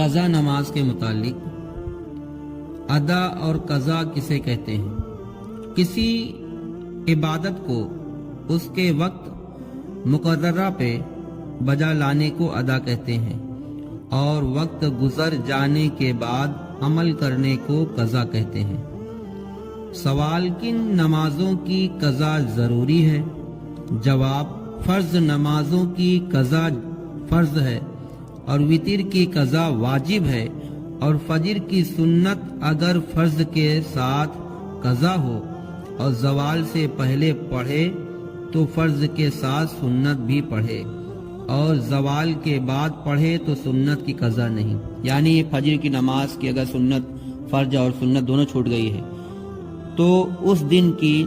قضا نماز کے متعلق ادا اور قضا کسے کہتے ہیں؟ کسی عبادت کو اس کے وقت مقررہ پہ بجا لانے کو ادا کہتے ہیں اور وقت گزر جانے کے بعد عمل کرنے کو قضا کہتے ہیں۔ سوال: کن نمازوں کی قضا ضروری ہے؟ جواب: فرض نمازوں کی قضا فرض ہے اور وتر کی قضا واجب ہے، اور فجر کی سنت اگر فرض کے ساتھ قضا ہو اور زوال سے پہلے پڑھے تو فرض کے ساتھ سنت بھی پڑھے، اور زوال کے بعد پڑھے تو سنت کی قضا نہیں۔ یعنی فجر کی نماز کی اگر سنت، فرض اور سنت دونوں چھوٹ گئی ہے تو اس دن کی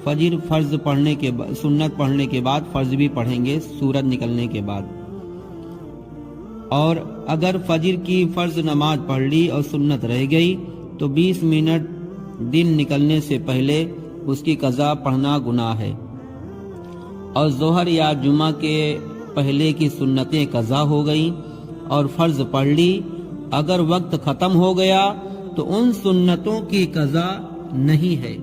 فجر فرض پڑھنے کے بعد، سنت پڑھنے کے بعد فرض بھی پڑھیں گے سورج نکلنے کے بعد، اور اگر فجر کی فرض نماز پڑھ لی اور سنت رہ گئی تو 20 منٹ دن نکلنے سے پہلے اس کی قضا پڑھنا گناہ ہے۔ اور ظہر یا جمعہ کے پہلے کی سنتیں قضا ہو گئیں اور فرض پڑھ لی، اگر وقت ختم ہو گیا تو ان سنتوں کی قضا نہیں ہے،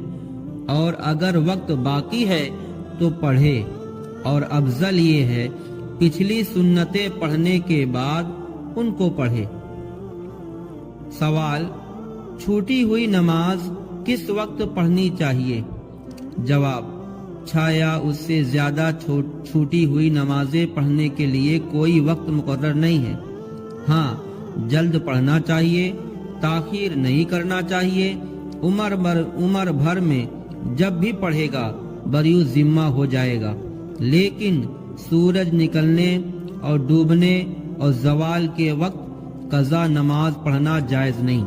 اور اگر وقت باقی ہے تو پڑھے، اور افضل یہ ہے پچھلی سنتیں پڑھنے کے بعد ان کو پڑھے۔ سوال: چھوٹی ہوئی نماز کس وقت پڑھنی چاہیے؟ جواب: 6 یا اس سے زیادہ چھوٹی ہوئی نمازیں پڑھنے کے لیے کوئی وقت مقرر نہیں ہے۔ ہاں، جلد پڑھنا چاہیے، تاخیر نہیں کرنا چاہیے۔ عمر بھر میں جب بھی پڑھے گا بریو ذمہ ہو جائے گا، لیکن سورج نکلنے اور ڈوبنے اور زوال کے وقت قضا نماز پڑھنا جائز نہیں۔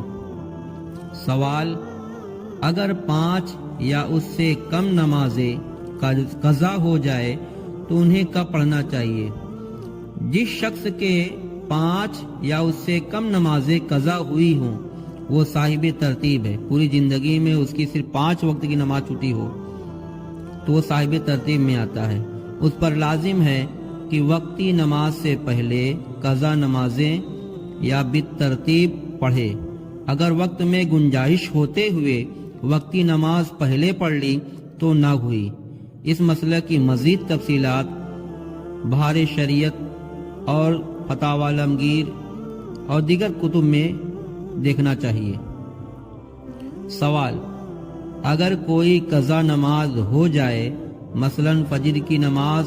سوال: اگر 5 یا اس سے کم نمازیں قضا ہو جائے تو انہیں کب پڑھنا چاہیے؟ جس شخص کے 5 یا اس سے کم نمازیں قضا ہوئی ہوں وہ صاحب ترتیب ہے، پوری زندگی میں اس کی صرف 5 وقت کی نماز چھوٹی ہو تو وہ صاحب ترتیب میں آتا ہے۔ اس پر لازم ہے کہ وقتی نماز سے پہلے قضا نمازیں یا بالترتیب پڑھے۔ اگر وقت میں گنجائش ہوتے ہوئے وقتی نماز پہلے پڑھ لی تو نہ ہوئی۔ اس مسئلہ کی مزید تفصیلات بہار شریعت اور فتاوی عالمگیر اور دیگر کتب میں دیکھنا چاہیے۔ سوال: اگر کوئی قضا نماز ہو جائے، مثلا فجر کی نماز،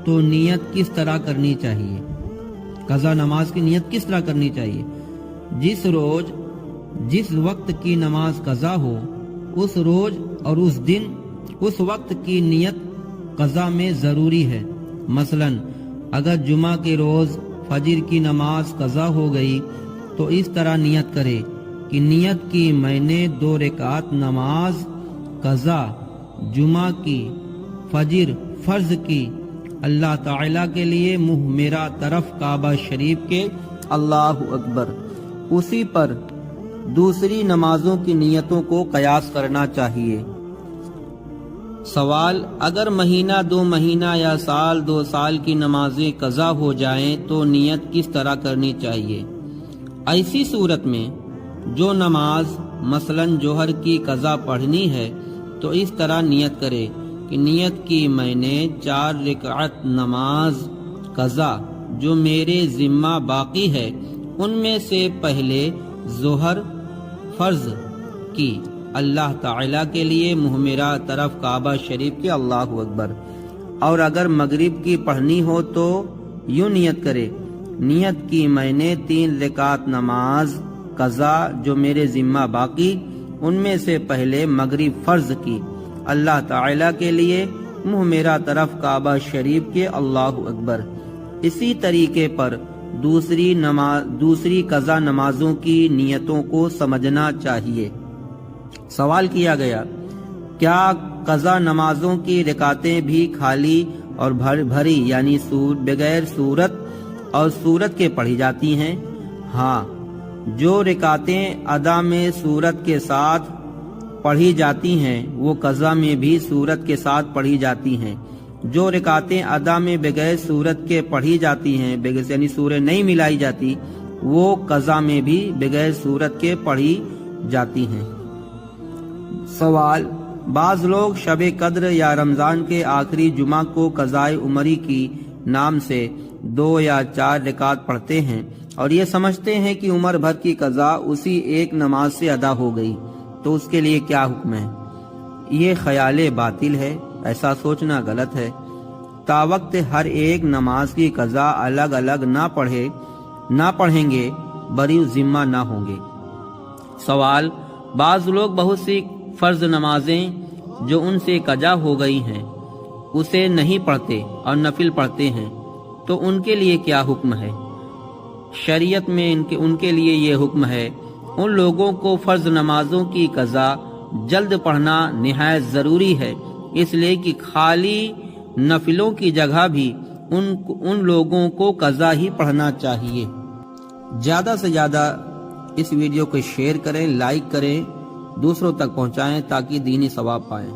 تو نیت کس طرح کرنی چاہیے؟ قضا نماز کی نیت کس طرح کرنی چاہیے؟ جس روز جس وقت کی نماز قضا ہو اس روز اور اس دن اس وقت کی نیت قضا میں ضروری ہے۔ مثلا اگر جمعہ کے روز فجر کی نماز قضا ہو گئی تو اس طرح نیت کرے کہ نیت کی میں نے 2 رکعت نماز قضا جمعہ کی فجر فرض کی، اللہ تعالیٰ کے لیے منہ میرا طرف کعبہ شریف کے، اللہ اکبر۔ اسی پر دوسری نمازوں کی نیتوں کو قیاس کرنا چاہیے۔ سوال: اگر مہینہ 2 مہینہ یا سال 2 سال کی نمازیں قضا ہو جائیں تو نیت کس طرح کرنی چاہیے؟ ایسی صورت میں جو نماز مثلا جوہر کی قضا پڑھنی ہے تو اس طرح نیت کرے کہ نیت کی میں نے 4 رکعت نماز قضا جو میرے ذمہ باقی ہے ان میں سے پہلے ظہر فرض کی، اللہ تعالیٰ کے لیے منہ میرا طرف کعبہ شریف کے، اللہ اکبر۔ اور اگر مغرب کی پڑھنی ہو تو یوں نیت کرے، نیت کی میں نے 3 رکعت نماز قضا جو میرے ذمہ باقی ان میں سے پہلے مغرب فرض کی، اللہ تعالیٰ کے لیے منہ میرا طرف کعبہ شریف کے، اللہ اکبر۔ اسی طریقے پر دوسری قضا نمازوں کی نیتوں کو سمجھنا چاہیے۔ سوال کیا گیا: کیا قضا نمازوں کی رکعتیں بھی خالی اور بھری یعنی بغیر صورت اور صورت کے پڑھی جاتی ہیں؟ ہاں، جو رکعتیں ادا میں صورت کے ساتھ پڑھی جاتی ہیں وہ قضا میں بھی صورت کے ساتھ پڑھی جاتی ہیں۔ جو رکعتیں ادا میں بغیر صورت کے پڑھی جاتی ہیں، یعنی سورہ نہیں ملائی جاتی، وہ قضا میں بھی بغیر صورت کے پڑھی جاتی ہیں۔ سوال: بعض لوگ شب قدر یا رمضان کے آخری جمعہ کو قضائے عمری کی نام سے 2 یا 4 رکعت پڑھتے ہیں اور یہ سمجھتے ہیں کہ عمر بھر کی قضا اسی ایک نماز سے ادا ہو گئی، تو اس کے لیے کیا حکم ہے؟ یہ خیال باطل ہے، ایسا سوچنا غلط ہے۔ تا وقت ہر ایک نماز کی قضا الگ الگ نہ پڑھیں گے بری ذمہ نہ ہوں گے۔ سوال: بعض لوگ بہت سی فرض نمازیں جو ان سے قضا ہو گئی ہیں اسے نہیں پڑھتے اور نفل پڑھتے ہیں، تو ان کے لیے کیا حکم ہے؟ شریعت میں ان کے لیے یہ حکم ہے، ان لوگوں کو فرض نمازوں کی قضا جلد پڑھنا نہایت ضروری ہے، اس لیے کہ خالی نفلوں کی جگہ بھی ان لوگوں کو قضا ہی پڑھنا چاہیے۔ زیادہ سے زیادہ اس ویڈیو کو شیئر کریں، لائک کریں، دوسروں تک پہنچائیں تاکہ دینی ثواب پائیں۔